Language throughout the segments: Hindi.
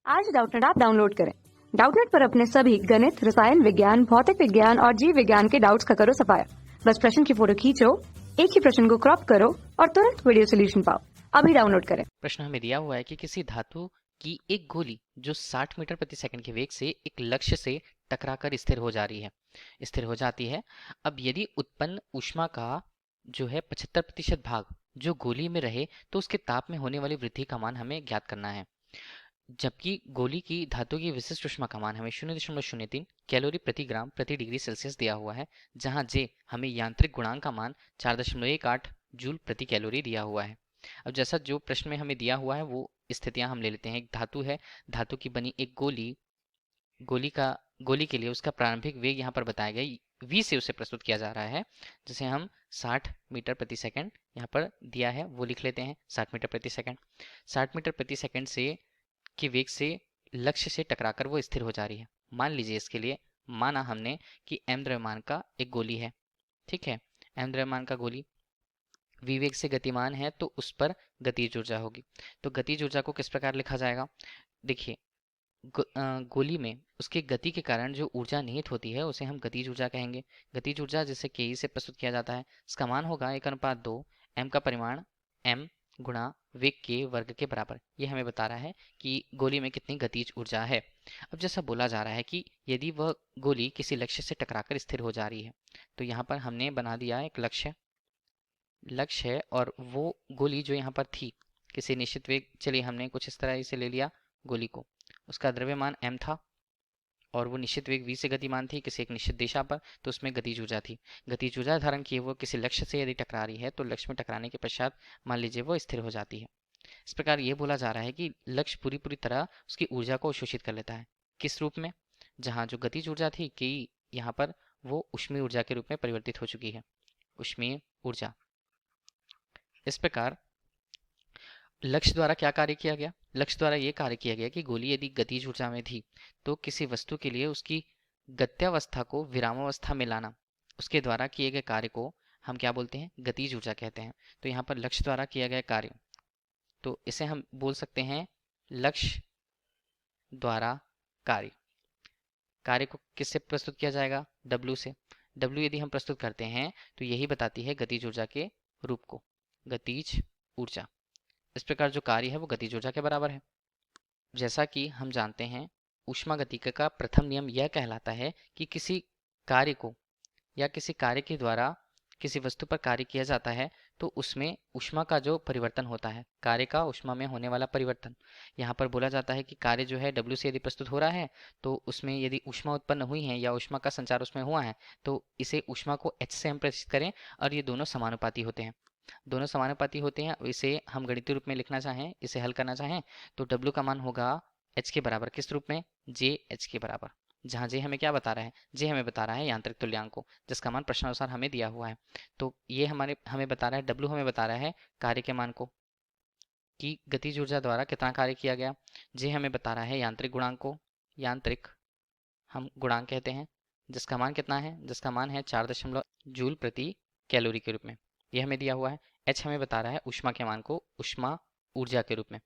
आज डाउटनेट ऐप डाउनलोड करें। डाउटनेट पर अपने सभी गणित, रसायन विज्ञान, भौतिक विज्ञान और जीव विज्ञान के डाउट्स का करो सफाया। बस प्रश्न की फोटो खींचो, एक ही प्रश्न को क्रॉप करो और तुरंत वीडियो सोल्यूशन पाओ। अभी डाउनलोड करें। प्रश्न हमें दिया हुआ है कि किसी धातु की एक गोली जो 60 मीटर प्रति सेकंड के वेग से एक लक्ष्य से टकराकर स्थिर हो जाती है। अब यदि उत्पन्न ऊष्मा का जो है 75% भाग जो गोली में रहे तो उसके ताप में होने वाली वृद्धि का मान हमें ज्ञात करना है। जबकि गोली की धातु की विशिष्ट ऊष्मा का मान हमें 0.03 कैलोरी प्रति ग्राम प्रति डिग्री सेल्सियस दिया हुआ है, जहां जे हमें यांत्रिक गुणांक का मान 4.18 जूल प्रति कैलोरी दिया हुआ है। अब जैसा जो प्रश्न में हमें दिया हुआ है वो स्थितियां हम ले लेते हैं। एक धातु है, धातु की बनी एक गोली के लिए उसका प्रारंभिक वेग यहाँ पर बताया गया v से उसे प्रस्तुत किया जा रहा है, जिसे हम 60 मीटर प्रति सेकंड यहाँ पर दिया है वो लिख लेते हैं। 60 मीटर प्रति सेकंड 60 मीटर प्रति सेकंड से के वेग से लक्ष्य से टकराकर वो स्थिर हो जा रही है। मान लीजिए इसके लिए माना हमने कि m द्रव्यमान का एक गोली है, ठीक है। m द्रव्यमान का गोली v वेग से गतिमान है तो उस पर गतिज ऊर्जा होगी। तो गतिज ऊर्जा को किस प्रकार लिखा जाएगा? देखिए, गोली में उसके गति के कारण जो ऊर्जा निहित होती है उसे हम गतिज ऊर्जा कहेंगे। गतिज ऊर्जा जिसे के से प्रस्तुत किया जाता है, इसका मान होगा 1:2 m का परिमाण m गुणा वेग के वर्ग के बराबर। ये हमें बता रहा है कि गोली में कितनी गतिज ऊर्जा है। अब जैसा बोला जा रहा है कि यदि वह गोली किसी लक्ष्य से टकराकर स्थिर हो जा रही है, तो यहाँ पर हमने बना दिया एक लक्ष्य है और वो गोली जो यहाँ पर थी किसी निश्चित वेग, चलिए हमने कुछ इस तरह से ले लिया गोली को, उसका द्रव्यमान m था और वो निश्चित वेग v से गतिमान थी किसी एक निश्चित दिशा पर, तो उसमें गतिज ऊर्जा थी। गतिज ऊर्जा धारण किए वो किसी लक्ष्य से यदि टकरा रही है तो लक्ष्य में टकराने के पश्चात मान लीजिए वो स्थिर हो जाती है। इस प्रकार ये बोला जा रहा है कि लक्ष्य पूरी तरह उसकी ऊर्जा को अवशोषित कर लेता है। किस रूप में? जहाँ जो गतिज ऊर्जा थी कि यहाँ पर वो ऊष्मीय ऊर्जा के रूप में परिवर्तित हो चुकी है, ऊष्मीय ऊर्जा। इस प्रकार लक्ष्य द्वारा क्या कार्य किया गया? लक्ष्य द्वारा ये कार्य किया गया कि गोली यदि गतिज ऊर्जा में थी तो किसी वस्तु के लिए उसकी गत्यावस्था को विरामावस्था में लाना, उसके द्वारा किए गए कार्य को हम क्या बोलते हैं? गतिज ऊर्जा कहते हैं। तो यहाँ पर लक्ष्य द्वारा किया गया कार्य, तो इसे हम बोल सकते हैं लक्ष्य द्वारा कार्य। कार्य को किससे प्रस्तुत किया जाएगा? W से। W यदि हम प्रस्तुत करते हैं तो यही बताती है गतिज ऊर्जा के रूप को, गतिज ऊर्जा। इस प्रकार जो कार्य है वो गतिज ऊर्जा के बराबर है। जैसा कि हम जानते हैं, ऊष्मागतिकी का प्रथम नियम यह कहलाता है कि किसी कार्य को या किसी कार्य के द्वारा किसी वस्तु पर कार्य किया जाता है तो उसमें ऊष्मा का जो परिवर्तन होता है, कार्य का ऊष्मा में होने वाला परिवर्तन, यहाँ पर बोला जाता है कि कार्य जो है W से यदि प्रस्तुत हो रहा है तो उसमें यदि ऊष्मा उत्पन्न हुई है या ऊष्मा का संचार उसमें हुआ है तो इसे ऊष्मा को H से हम प्रस्तुत करें और ये दोनों समानुपाती होते हैं। दोनों समानुपाती होते हैं। इसे हम गणितीय रूप में लिखना चाहें, इसे हल करना चाहें तो W का मान होगा H के बराबर। किस रूप में? JH के बराबर। जहाँ जे हमें क्या बता रहा है? जे हमें बता रहा है यांत्रिक तुल्यांक को, जिसका मान प्रश्नानुसार हमें दिया हुआ है। तो ये हमें बता रहा है, W हमें बता रहा है कार्य के मान को कि गतिज ऊर्जा द्वारा कितना कार्य किया गया। जे हमें बता रहा है यांत्रिक गुणांक को, यांत्रिक हम गुणांक कहते हैं, जिसका मान कितना है? जिसका मान है 4 जूल प्रति कैलोरी के रूप में, ये हमें दिया हुआ है। H हमें बता रहा है ऊष्मा के मान को ऊष्मा ऊर्जा के रूप में।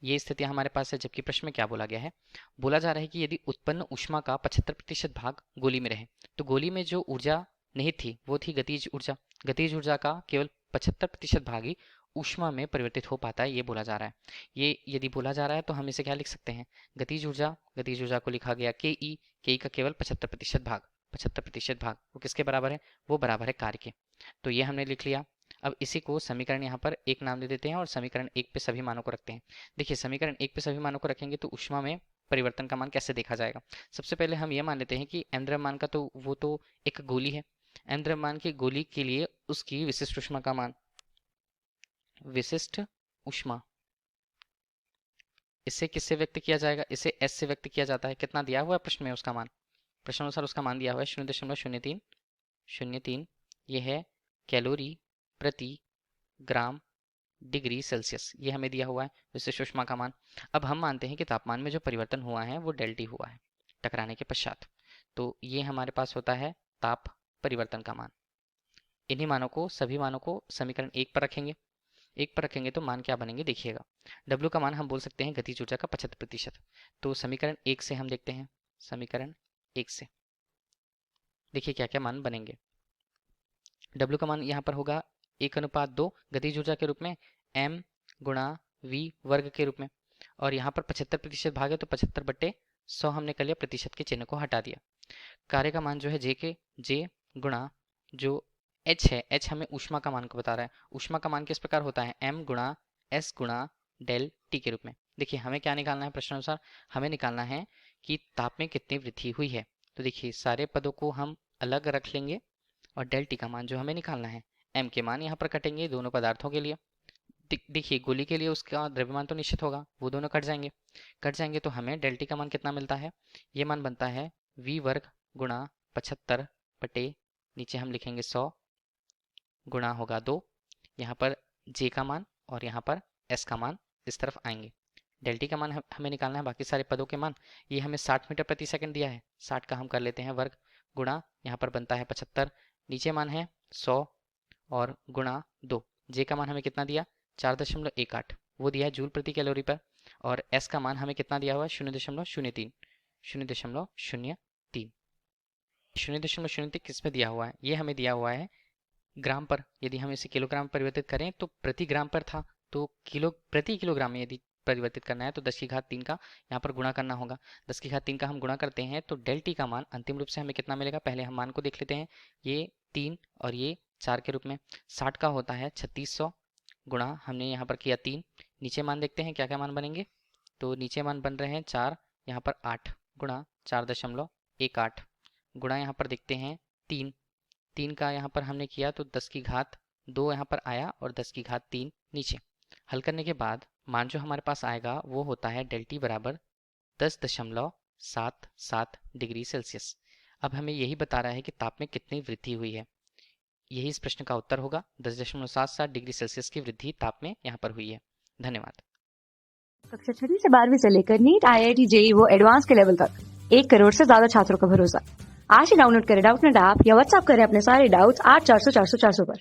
ये स्थितियां हमारे पास है। जबकि प्रश्न में क्या बोला गया है? बोला जा रहा है कि यदि उत्पन्न ऊष्मा का 75% भाग गोली में रहे तो गोली में जो ऊर्जा निहित थी वो थी गतिज ऊर्जा। गतिज ऊर्जा का केवल 75% भाग ही ऊष्मा में परिवर्तित हो पाता है, ये बोला जा रहा है। ये यदि बोला जा रहा है तो हम इसे क्या लिख सकते हैं? गतिज ऊर्जा को लिखा गया के का केवल 75% भाग, 75% भाग वो किसके बराबर है? वो बराबर है कार्य के। तो ये हमने लिख लिया। अब इसी को समीकरण यहाँ पर एक नाम दे देते हैं और समीकरण एक पे सभी मानों को रखते हैं। देखिए, समीकरण एक पे सभी मानों को रखेंगे तो ऊष्मा में परिवर्तन का मान कैसे देखा जाएगा? सबसे पहले हम ये मान लेते हैं कि m द्रव्यमान का तो वो तो एक गोली है। m द्रव्यमान की गोली के लिए उसकी विशिष्ट ऊष्मा का मान, विशिष्ट ऊष्मा, इससे किससे व्यक्त किया जाएगा? इसे s से व्यक्त किया जाता है। कितना दिया हुआ है प्रश्न में? उसका मान, प्रश्नानुसार उसका मान दिया हुआ है 0.03 ये है कैलोरी प्रति ग्राम डिग्री सेल्सियस, ये हमें दिया हुआ है विशिष्ट ऊष्मा का मान। अब हम मानते हैं कि तापमान में जो परिवर्तन हुआ है वो डेल्टी हुआ है टकराने के पश्चात, तो ये हमारे पास होता है ताप परिवर्तन का मान। इन्हीं मानों को, सभी मानों को समीकरण एक पर रखेंगे। 1 पर रखेंगे तो मान क्या बनेंगे देखिएगा। W का मान हम बोल सकते हैं गतिज ऊर्जा का 75%। तो समीकरण 1 से हम देखते हैं, समीकरण 1 से देखिए क्या क्या मान बनेंगे। W का मान यहाँ पर होगा 1:2 गतिज ऊर्जा के रूप में, m गुणा v वर्ग के रूप में, और यहाँ पर 75% भाग है तो 75/100 हमने कर लिया, प्रतिशत के चिन्ह को हटा दिया। कार्य का मान जो है J गुणा जो h है, h हमें ऊष्मा का मान को बता रहा है। ऊष्मा का मान किस प्रकार होता है, m गुणा s गुणा डेल t के रूप में। देखिए हमें क्या निकालना है, प्रश्नानुसार हमें निकालना है कि ताप में कितनी वृद्धि हुई है। तो देखिए सारे पदों को हम अलग रख लेंगे और डेल टी का मान जो हमें निकालना है, m के मान यहाँ पर कटेंगे दोनों पदार्थों के लिए। देखिए गोली के लिए उसका द्रव्यमान तो निश्चित होगा, वो दोनों कट जाएंगे तो हमें डेल टी का मान कितना मिलता है, ये मान बनता है v वर्ग गुणा 75 बटे नीचे हम लिखेंगे 100 गुणा होगा 2, यहाँ पर j का मान और यहाँ पर s का मान इस तरफ आएंगे। डेल टी का मान हमें निकालना है, बाकी सारे पदों के मान। ये हमें 60 मीटर प्रति सेकंड दिया है, 60 का हम कर लेते हैं वर्ग गुणा यहाँ पर बनता है 75, नीचे मान है 100 और गुणा 2। जे का मान हमें कितना दिया 4.18, वो दिया है जूल प्रति कैलोरी पर, और एस का मान हमें कितना दिया हुआ है 0.03 किस पे दिया हुआ है, ये हमें दिया हुआ है ग्राम पर। यदि हम इसे किलोग्राम परिवर्तित करें तो प्रति ग्राम पर था, तो प्रति किलोग्राम में यदि परिवर्तित करना है तो 10⁻³ का यहाँ पर गुणा करना होगा। 10⁻³ का हम गुणा करते हैं तो डेल टी का मान अंतिम रूप से हमें कितना मिलेगा, पहले हम मान को देख लेते हैं। ये 3 और ये 4 के रूप में 60 का होता है 3600 गुणा हमने यहाँ पर किया 3। नीचे मान देखते हैं क्या क्या मान बनेंगे, तो नीचे मान बन रहे हैं 4, यहाँ पर 8 गुणा 4.18 गुणा यहाँ पर देखते हैं 3 का यहाँ पर हमने किया तो 10⁻² यहाँ पर आया और 10⁻³ नीचे। हल करने के बाद मान जो हमारे पास आएगा वो होता है डेल टी बराबर 10.77 डिग्री सेल्सियस। अब हमें यही बता रहा है कि ताप में कितनी वृद्धि हुई है, यही इस प्रश्न का उत्तर होगा। 10.77 डिग्री सेल्सियस की वृद्धि ताप में यहाँ पर हुई है। धन्यवाद। कक्षा 6 से 12वीं से लेकर नीट, IIT, JEE वो एडवांस के लेवल तक 1 करोड़ से ज्यादा छात्रों का भरोसा। आज ही डाउनलोड करें डाउटनेट ऐप या व्हाट्सएप करें अपने सारे डाउट्स 8400 400 400 पर।